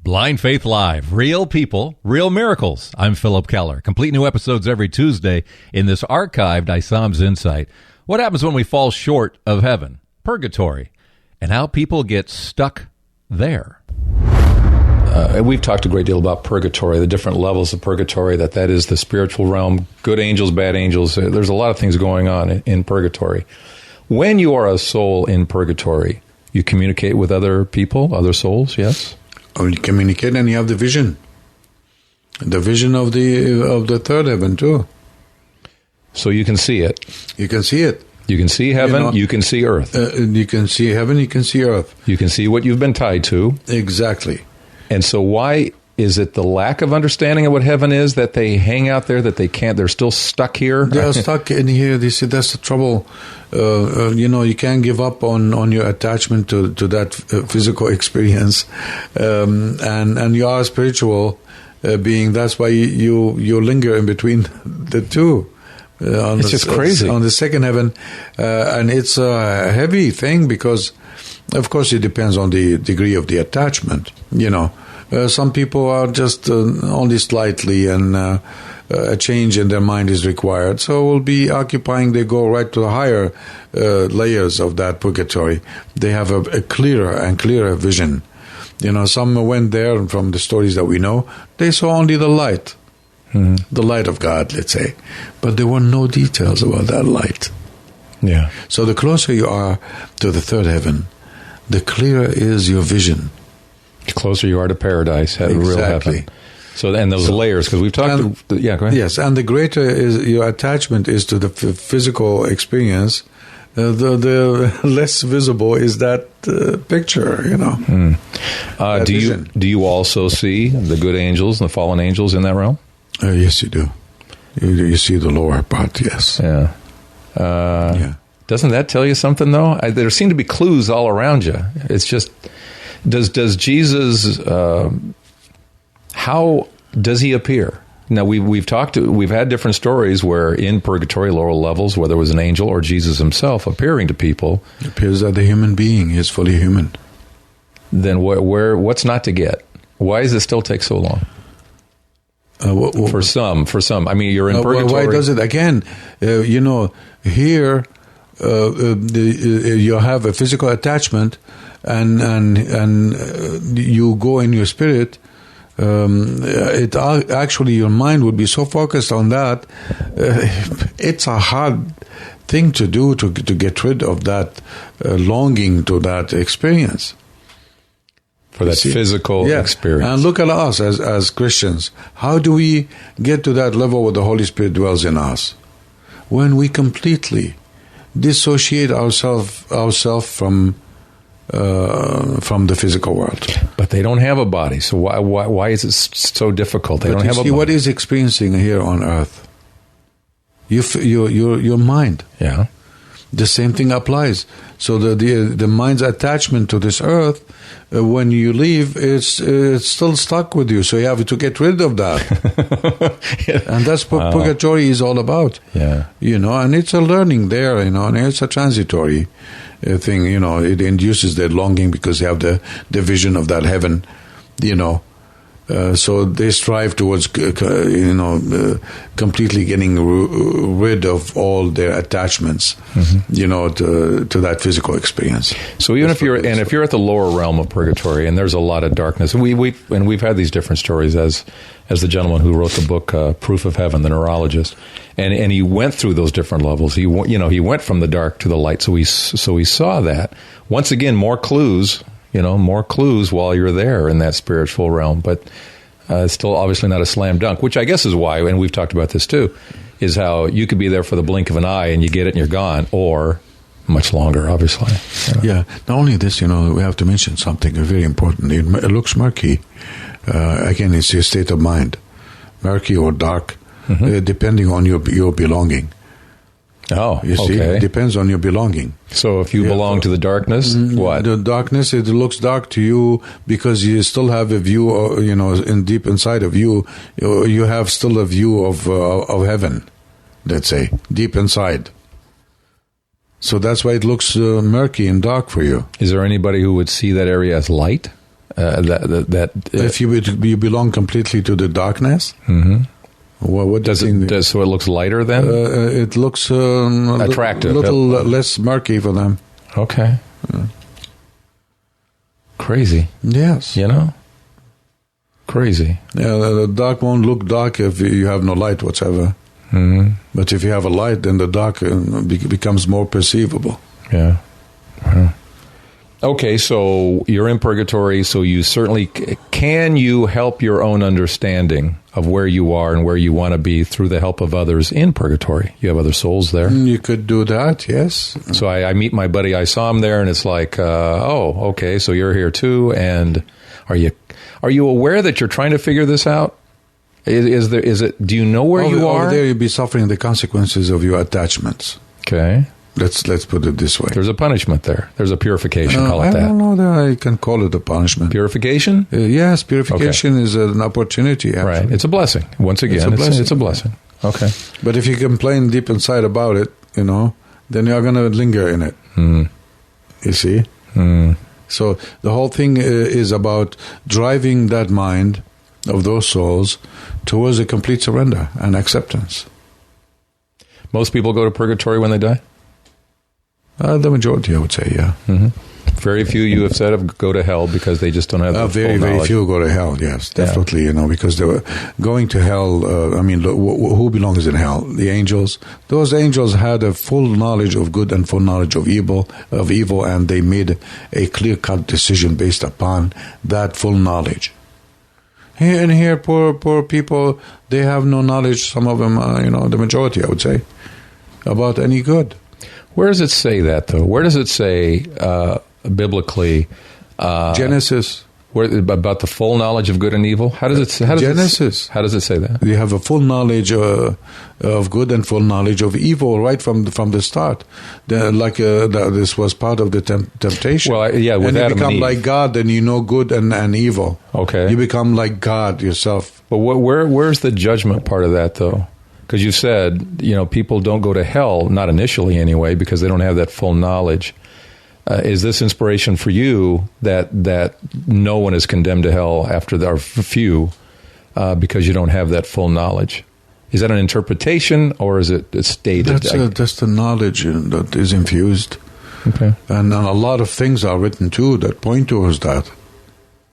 Blind Faith Live. Real people, real miracles. I'm Philip Keller. Complete new episodes every Tuesday in this archived Issam's Insight. What happens when we fall short of heaven? Purgatory. And how people get stuck there. We've talked a great deal about purgatory, the different levels of purgatory, that is the spiritual realm, good angels, bad angels. There's a lot of things going on in purgatory. When you are a soul in purgatory, you communicate with other people, other souls, yes? Or you communicate and you have the vision of the third heaven too. So you can see it. You can see it. You can see heaven, you can see earth. You can see heaven, you can see earth. You can see what you've been tied to. Exactly. And so why is it the lack of understanding of what heaven is that they hang out there, that they're still stuck here? They're stuck in here. They say that's the trouble. You can't give up on your attachment to that physical experience. And you are a spiritual being. That's why you linger in between the two. It's just crazy. On the second heaven. And it's a heavy thing because, of course, it depends on the degree of the attachment, Some people are just only slightly, and a change in their mind is required. So we'll be occupying, they go right to the higher layers of that purgatory. They have a clearer and clearer vision. Some went there, and from the stories that we know, they saw only the light, the light of God, let's say. But there were no details about that light. Yeah. So the closer you are to the third heaven, the clearer is your vision. The closer you are to paradise, real heaven. So, and those layers, because we've talked... go ahead. Yes, and the greater is your attachment is to the physical experience, the less visible is that picture, Do you also see the good angels and the fallen angels in that realm? Yes, you do. You see the lower part, yes. Yeah. Doesn't that tell you something, though? There seem to be clues all around you. It's just... Does Jesus, how does he appear? Now, we've had different stories where in purgatory, lower levels, where there was an angel or Jesus himself appearing to people. It appears that the human being is fully human. Then what's not to get? Why does it still take so long? For some. I mean, you're in purgatory. Why does it? Again, here you have a physical attachment, and you go in your spirit. Actually, your mind would be so focused on that. It's a hard thing to do to get rid of that longing to that experience. For that physical experience. And look at us as Christians. How do we get to that level where the Holy Spirit dwells in us? When we completely dissociate ourselves from the physical world. But they don't have a body, so why is it so difficult? They don't have a body. What is experiencing here on earth? Your mind. Yeah. The same thing applies. So the mind's attachment to this earth, when you leave, it's still stuck with you. So you have to get rid of that. Yeah. And that's what purgatory is all about. Yeah. And it's a learning there, and it's a transitory thing. It induces their longing because they have the vision of that heaven. So they strive towards, completely getting rid of all their attachments, to that physical experience. So even if you're at the lower realm of purgatory, and there's a lot of darkness, and we've had these different stories as the gentleman who wrote the book Proof of Heaven, the neurologist, and he went through those different levels. He went from the dark to the light. So he saw that. Once again, more clues. More clues while you're there in that spiritual realm, but it's still obviously not a slam dunk, which I guess is why, and we've talked about this too, is how you could be there for the blink of an eye and you get it and you're gone, or much longer, obviously. Yeah, not only this, we have to mention something very important. It looks murky. Again, it's your state of mind, murky or dark, depending on your belonging. Oh, you see, it depends on your belonging. So if you belong to the darkness, what? The darkness, it looks dark to you because you still have a view, deep inside of you, you have still a view of heaven, let's say, deep inside. So that's why it looks murky and dark for you. Is there anybody who would see that area as light? If you belong completely to the darkness, what does it? So it looks lighter then? It looks attractive, a little less murky for them. Okay. Crazy. Yes. Crazy. Yeah, the dark won't look dark if you have no light whatsoever. But if you have a light, then the dark becomes more perceivable. Yeah. Okay, so you're in purgatory, so you certainly can you help your own understanding of where you are and where you want to be through the help of others in purgatory. You have other souls there. You could do that, yes. So I meet my buddy, I saw him there, and it's like, okay, so you're here too, and are you aware that you're trying to figure this out? Do you know where you are? Over there, you'll be suffering the consequences of your attachments. Okay. Let's put it this way. There's a punishment there. There's a purification, call it that. I don't know that I can call it a punishment. Purification? Yes, purification is an opportunity, actually. Right. It's a blessing. Once again, it's a blessing. Okay. But if you complain deep inside about it, then you're going to linger in it. You see? So the whole thing is about driving that mind of those souls towards a complete surrender and acceptance. Most people go to purgatory when they die? The majority, I would say, yeah. Very few, you have said, go to hell because they just don't have the full knowledge. Very few go to hell, yes, definitely, because they were going to hell. Who belongs in hell? The angels. Those angels had a full knowledge of good and full knowledge of evil, and they made a clear-cut decision based upon that full knowledge. Here, poor people, they have no knowledge, some of them, the majority, I would say, about any good. Where does it say that, though? Where does it say biblically? Genesis. About the full knowledge of good and evil? Genesis. How does it say that? You have a full knowledge of good and full knowledge of evil right from the start. This was part of the temptation. Well, with and you Adam become and Eve. like God, then you know good and evil. Okay. You become like God yourself. But where's the judgment part of that, though? Because you said, people don't go to hell, not initially anyway, because they don't have that full knowledge. Is this inspiration for you that no one is condemned to hell or few, because you don't have that full knowledge? Is that an interpretation, or is it stated? That's the knowledge that is infused. Okay. And a lot of things are written too that point towards that.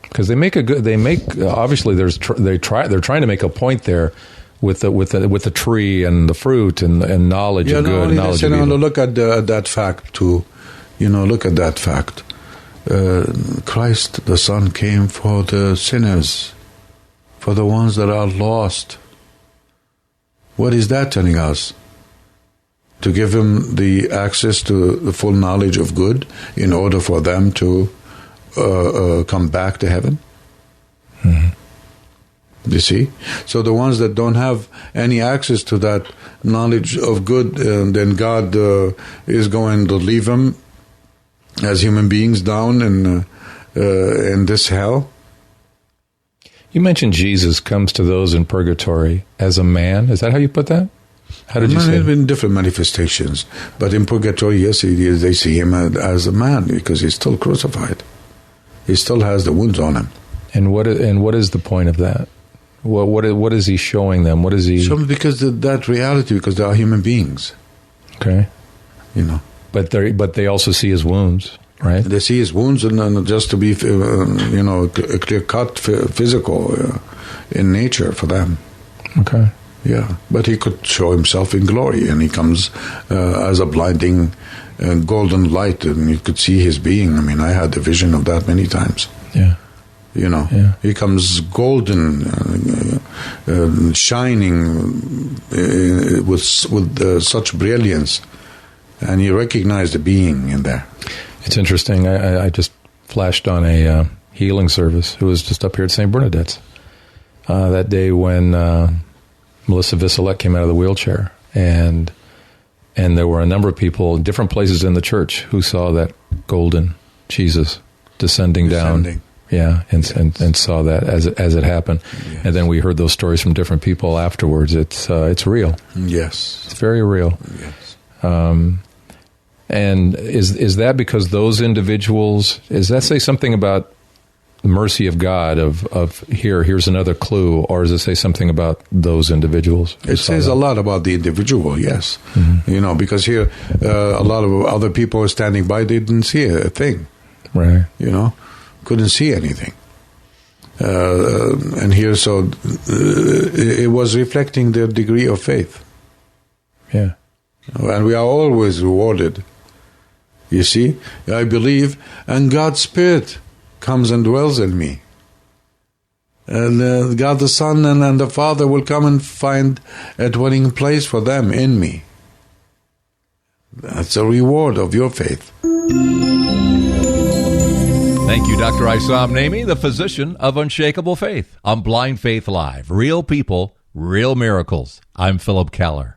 Because obviously they're trying to make a point there. With the tree and the fruit and knowledge of good and knowledge of evil. Look at that fact too. Look at that fact. Christ, the Son, came for the sinners, for the ones that are lost. What is that telling us? To give them the access to the full knowledge of good in order for them to come back to heaven? You see? So the ones that don't have any access to that knowledge of good, then God is going to leave them as human beings down in this hell. You mentioned Jesus comes to those in purgatory as a man. Is that how you put that? How did you say it? In different manifestations. But in purgatory, yes, they see him as a man because he's still crucified. He still has the wounds on him. And what is the point of that? What is he showing them? What is he? Because that reality, because they are human beings. Okay. But they also see his wounds, right? They see his wounds, and just to be, a clear-cut physical in nature for them. Okay. Yeah, but he could show himself in glory, and he comes as a blinding golden light, and you could see his being. I had the vision of that many times. Yeah. He comes golden, shining with such brilliance, and you recognize the being in there. It's interesting. I just flashed on a healing service. It was just up here at St. Bernadette's that day when Melissa Vissalette came out of the wheelchair, and there were a number of people in different places in the church who saw that golden Jesus descending down. Yeah, and saw that as it happened, yes. And then we heard those stories from different people afterwards. It's real. Yes, it's very real. Yes. And is that because those individuals? Does that say something about mercy of God of here's another clue, or does it say something about those individuals? It says a lot about the individual, yes. Mm-hmm. Because here a lot of other people are standing by, they didn't see a thing. Right. Couldn't see anything. And here, so it was reflecting their degree of faith. Yeah. And we are always rewarded. You see, I believe, and God's Spirit comes and dwells in me. And God the Son and the Father will come and find a dwelling place for them in me. That's a reward of your faith. Thank you, Dr. Issam Nemeh, the physician of Unshakable Faith, on Blind Faith Live. Real people, real miracles. I'm Philip Keller.